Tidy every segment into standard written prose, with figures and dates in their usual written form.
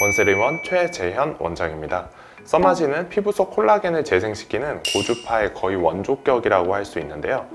원세림원 최재현 원장입니다. 써마지는 피부 속 콜라겐을 재생시키는 고주파의 거의 원조격이라고 할 수 있는데요.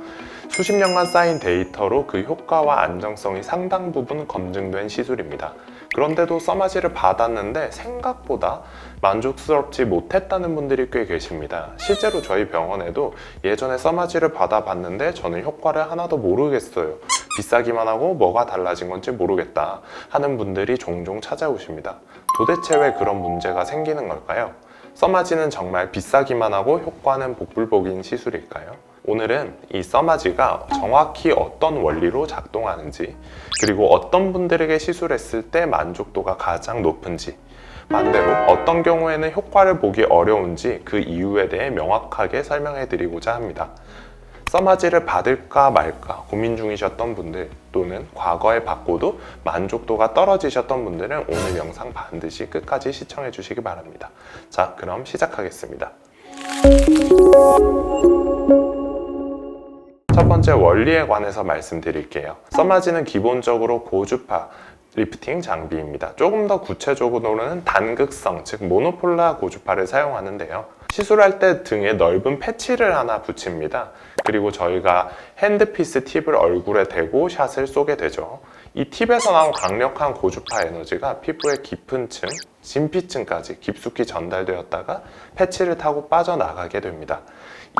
수십 년간 쌓인 데이터로 그 효과와 안정성이 상당 부분 검증된 시술입니다. 그런데도 써마지를 받았는데 생각보다 만족스럽지 못했다는 분들이 꽤 계십니다. 실제로 저희 병원에도 예전에 써마지를 받아봤는데 저는 효과를 하나도 모르겠어요. 비싸기만 하고 뭐가 달라진 건지 모르겠다 하는 분들이 종종 찾아오십니다. 도대체 왜 그런 문제가 생기는 걸까요? 써마지는 정말 비싸기만 하고 효과는 복불복인 시술일까요? 오늘은 이 써마지가 정확히 어떤 원리로 작동하는지, 그리고 어떤 분들에게 시술했을 때 만족도가 가장 높은지, 반대로 어떤 경우에는 효과를 보기 어려운지 그 이유에 대해 명확하게 설명해 드리고자 합니다. 써마지를 받을까 말까 고민 중이셨던 분들, 또는 과거에 받고도 만족도가 떨어지셨던 분들은 오늘 영상 반드시 끝까지 시청해 주시기 바랍니다. 자, 그럼 시작하겠습니다. 첫 번째 원리에 관해서 말씀드릴게요. 써마지는 기본적으로 고주파 리프팅 장비입니다. 조금 더 구체적으로는 단극성, 즉 모노폴라 고주파를 사용하는데요. 시술할 때 등에 넓은 패치를 하나 붙입니다. 그리고 저희가 핸드피스 팁을 얼굴에 대고 샷을 쏘게 되죠. 이 팁에서 나온 강력한 고주파 에너지가 피부의 깊은 층, 진피층까지 깊숙이 전달되었다가 패치를 타고 빠져나가게 됩니다.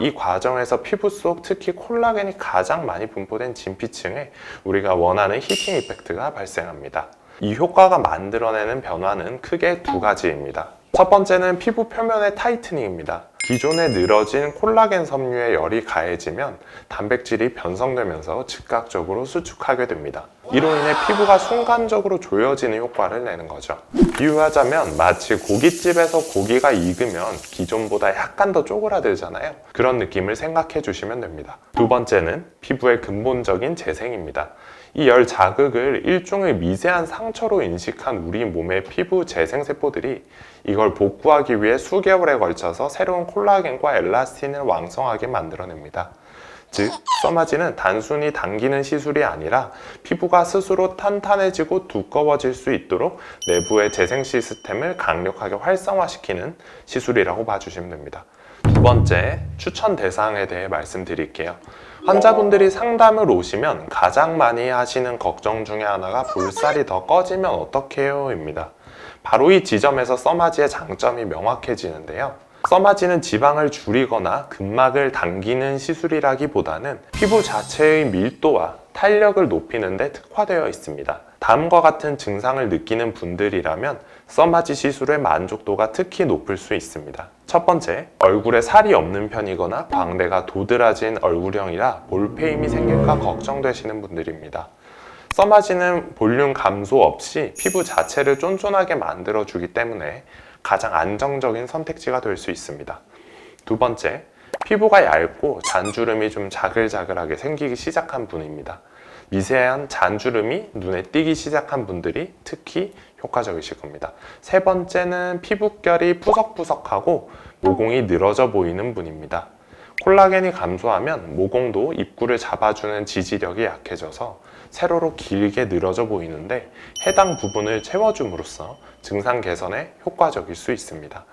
이 과정에서 피부 속 특히 콜라겐이 가장 많이 분포된 진피층에 우리가 원하는 히팅 이펙트가 발생합니다. 이 효과가 만들어내는 변화는 크게 두 가지입니다. 첫 번째는 피부 표면의 타이트닝입니다. 기존에 늘어진 콜라겐 섬유에 열이 가해지면 단백질이 변성되면서 즉각적으로 수축하게 됩니다. 이로 인해 피부가 순간적으로 조여지는 효과를 내는 거죠. 비유하자면 마치 고깃집에서 고기가 익으면 기존보다 약간 더 쪼그라들잖아요. 그런 느낌을 생각해 주시면 됩니다. 두 번째는 피부의 근본적인 재생입니다. 이 열 자극을 일종의 미세한 상처로 인식한 우리 몸의 피부 재생세포들이 이걸 복구하기 위해 수개월에 걸쳐서 새로운 콜라겐과 엘라스틴을 왕성하게 만들어냅니다. 즉, 써마지는 단순히 당기는 시술이 아니라 피부가 스스로 탄탄해지고 두꺼워질 수 있도록 내부의 재생 시스템을 강력하게 활성화시키는 시술이라고 봐주시면 됩니다. 두 번째, 추천 대상에 대해 말씀드릴게요. 환자분들이 상담을 오시면 가장 많이 하시는 걱정 중에 하나가 볼살이 더 꺼지면 어떡해요? 입니다. 바로 이 지점에서 써마지의 장점이 명확해지는데요. 써마지는 지방을 줄이거나 근막을 당기는 시술이라기보다는 피부 자체의 밀도와 탄력을 높이는 데 특화되어 있습니다. 다음과 같은 증상을 느끼는 분들이라면 써마지 시술의 만족도가 특히 높을 수 있습니다. 첫 번째, 얼굴에 살이 없는 편이거나 광대가 도드라진 얼굴형이라 볼페임이 생길까 걱정되시는 분들입니다. 써마지는 볼륨 감소 없이 피부 자체를 쫀쫀하게 만들어주기 때문에 가장 안정적인 선택지가 될 수 있습니다. 두 번째, 피부가 얇고 잔주름이 좀 자글자글하게 생기기 시작한 분입니다. 미세한 잔주름이 눈에 띄기 시작한 분들이 특히 효과적이실 겁니다. 세 번째는 피부결이 푸석푸석하고 모공이 늘어져 보이는 분입니다. 콜라겐이 감소하면 모공도 입구를 잡아주는 지지력이 약해져서 세로로 길게 늘어져 보이는데 해당 부분을 채워줌으로써 증상 개선에 효과적일 수 있습니다.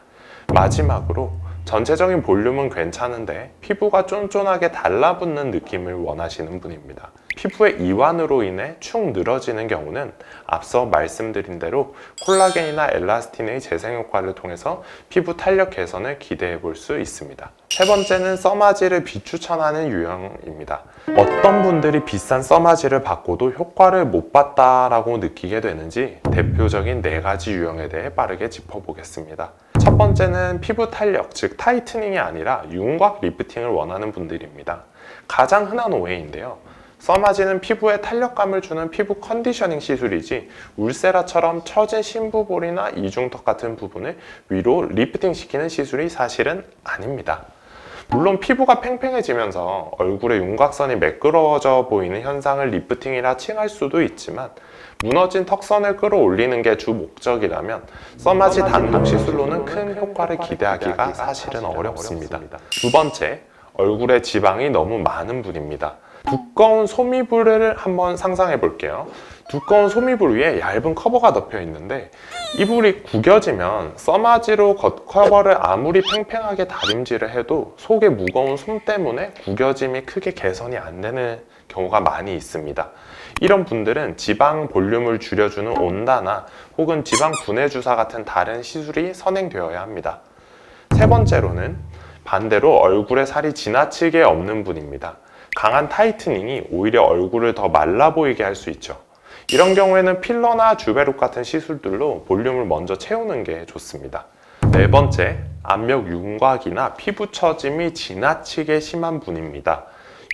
마지막으로 전체적인 볼륨은 괜찮은데 피부가 쫀쫀하게 달라붙는 느낌을 원하시는 분입니다. 피부의 이완으로 인해 축 늘어지는 경우는 앞서 말씀드린 대로 콜라겐이나 엘라스틴의 재생 효과를 통해서 피부 탄력 개선을 기대해 볼 수 있습니다. 세 번째는 써마지를 비추천하는 유형입니다. 어떤 분들이 비싼 써마지를 받고도 효과를 못 봤다라고 느끼게 되는지 대표적인 4가지 유형에 대해 빠르게 짚어보겠습니다. 첫 번째는 피부 탄력, 즉 타이트닝이 아니라 윤곽 리프팅을 원하는 분들입니다. 가장 흔한 오해인데요. 써마지는 피부에 탄력감을 주는 피부 컨디셔닝 시술이지 울세라처럼 처진 심부볼이나 이중턱 같은 부분을 위로 리프팅 시키는 시술이 사실은 아닙니다. 물론 피부가 팽팽해지면서 얼굴의 윤곽선이 매끄러워져 보이는 현상을 리프팅이라 칭할 수도 있지만 무너진 턱선을 끌어올리는 게 주 목적이라면 써마지 단독 시술로는 큰 효과를 기대하기가 사실은 어렵습니다. 두 번째, 얼굴에 지방이 너무 많은 분입니다. 두꺼운 소미불을 한번 상상해 볼게요. 두꺼운 소미불 위에 얇은 커버가 덮여 있는데 이불이 구겨지면 써마지로 겉커버를 아무리 팽팽하게 다림질을 해도 속에 무거운 솜 때문에 구겨짐이 크게 개선이 안 되는 경우가 많이 있습니다. 이런 분들은 지방 볼륨을 줄여주는 온다나 혹은 지방 분해 주사 같은 다른 시술이 선행되어야 합니다. 세 번째로는 반대로 얼굴에 살이 지나치게 없는 분입니다. 강한 타이트닝이 오히려 얼굴을 더 말라 보이게 할 수 있죠. 이런 경우에는 필러나 주베룩 같은 시술들로 볼륨을 먼저 채우는 게 좋습니다. 네 번째, 압력 윤곽이나 피부 처짐이 지나치게 심한 분입니다.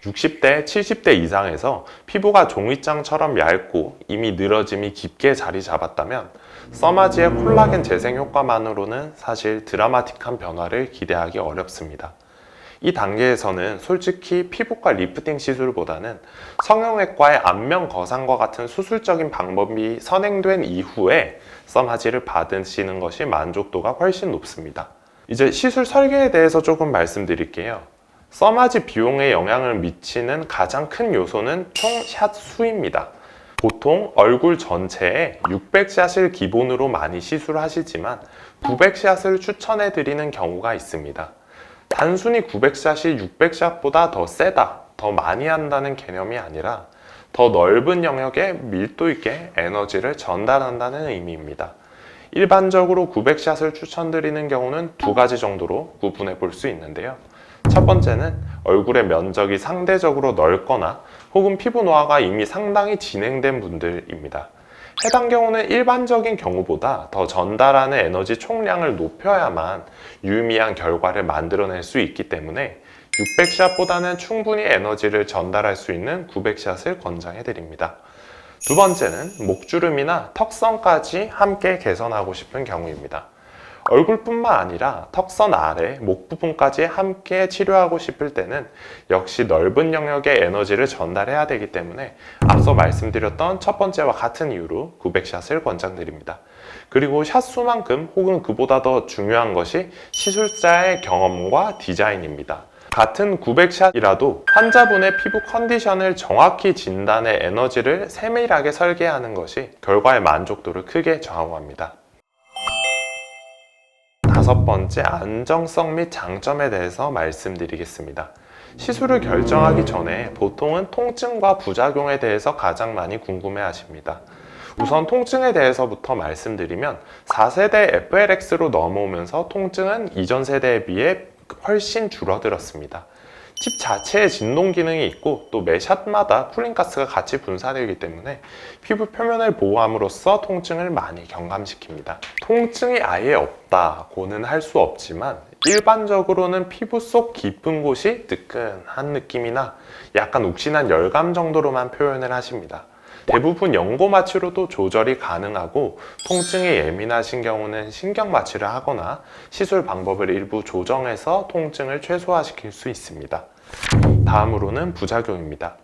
60대, 70대 이상에서 피부가 종이장처럼 얇고 이미 늘어짐이 깊게 자리 잡았다면 써마지의 콜라겐 재생 효과만으로는 사실 드라마틱한 변화를 기대하기 어렵습니다. 이 단계에서는 솔직히 피부과 리프팅 시술보다는 성형외과의 안면 거상과 같은 수술적인 방법이 선행된 이후에 써마지를 받으시는 것이 만족도가 훨씬 높습니다. 이제 시술 설계에 대해서 조금 말씀드릴게요. 써마지 비용에 영향을 미치는 가장 큰 요소는 총 샷 수입니다. 보통 얼굴 전체에 600샷을 기본으로 많이 시술하시지만 900샷을 추천해 드리는 경우가 있습니다. 단순히 900샷이 600샷보다 더 세다, 더 많이 한다는 개념이 아니라 더 넓은 영역에 밀도 있게 에너지를 전달한다는 의미입니다. 일반적으로 900샷을 추천드리는 경우는 두 가지 정도로 구분해 볼 수 있는데요. 첫 번째는 얼굴의 면적이 상대적으로 넓거나 혹은 피부 노화가 이미 상당히 진행된 분들입니다. 해당 경우는 일반적인 경우보다 더 전달하는 에너지 총량을 높여야만 유의미한 결과를 만들어낼 수 있기 때문에 600샷보다는 충분히 에너지를 전달할 수 있는 900샷을 권장해 드립니다. 두 번째는 목주름이나 턱선까지 함께 개선하고 싶은 경우입니다. 얼굴뿐만 아니라 턱선 아래, 목 부분까지 함께 치료하고 싶을 때는 역시 넓은 영역의 에너지를 전달해야 되기 때문에 앞서 말씀드렸던 첫 번째와 같은 이유로 900샷을 권장드립니다. 그리고 샷 수만큼 혹은 그보다 더 중요한 것이 시술자의 경험과 디자인입니다. 같은 900샷이라도 환자분의 피부 컨디션을 정확히 진단해 에너지를 세밀하게 설계하는 것이 결과의 만족도를 크게 좌우합니다. 다섯 번째, 안정성 및 장점에 대해서 말씀드리겠습니다. 시술을 결정하기 전에 보통은 통증과 부작용에 대해서 가장 많이 궁금해 하십니다. 우선 통증에 대해서부터 말씀드리면 4세대 FLX로 넘어오면서 통증은 이전 세대에 비해 훨씬 줄어들었습니다. 칩 자체에 진동 기능이 있고 또 매 샷마다 쿨링가스가 같이 분사되기 때문에 피부 표면을 보호함으로써 통증을 많이 경감시킵니다. 통증이 아예 없다고는 할 수 없지만 일반적으로는 피부 속 깊은 곳이 뜨끈한 느낌이나 약간 욱신한 열감 정도로만 표현을 하십니다. 대부분 연고마취로도 조절이 가능하고 통증에 예민하신 경우는 신경마취를 하거나 시술 방법을 일부 조정해서 통증을 최소화시킬 수 있습니다. 다음으로는 부작용입니다.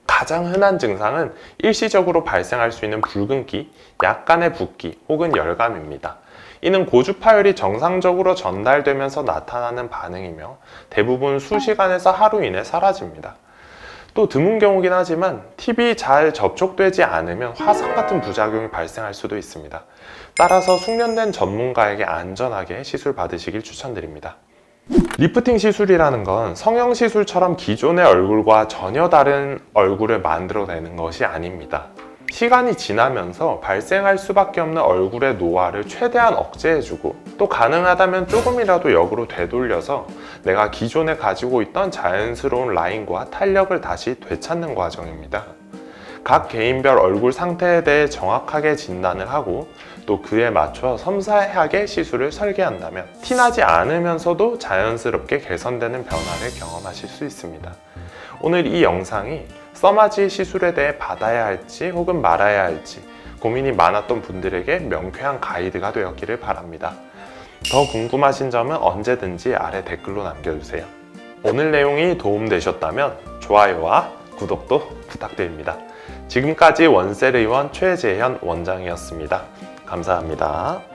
가장 흔한 증상은 일시적으로 발생할 수 있는 붉은기, 약간의 붓기 혹은 열감입니다. 이는 고주파율이 정상적으로 전달되면서 나타나는 반응이며 대부분 수시간에서 하루 이내 사라집니다. 또 드문 경우긴 하지만 팁이 잘 접촉되지 않으면 화상 같은 부작용이 발생할 수도 있습니다. 따라서 숙련된 전문가에게 안전하게 시술 받으시길 추천드립니다. 리프팅 시술이라는 건 성형 시술처럼 기존의 얼굴과 전혀 다른 얼굴을 만들어내는 것이 아닙니다. 시간이 지나면서 발생할 수밖에 없는 얼굴의 노화를 최대한 억제해주고 또 가능하다면 조금이라도 역으로 되돌려서 내가 기존에 가지고 있던 자연스러운 라인과 탄력을 다시 되찾는 과정입니다. 각 개인별 얼굴 상태에 대해 정확하게 진단을 하고 또 그에 맞춰 섬세하게 시술을 설계한다면 티나지 않으면서도 자연스럽게 개선되는 변화를 경험하실 수 있습니다. 오늘 이 영상이 써마지 시술에 대해 받아야 할지 혹은 말아야 할지 고민이 많았던 분들에게 명쾌한 가이드가 되었기를 바랍니다. 더 궁금하신 점은 언제든지 아래 댓글로 남겨주세요. 오늘 내용이 도움되셨다면 좋아요와 구독도 부탁드립니다. 지금까지 원셀의원 최재현 원장이었습니다. 감사합니다.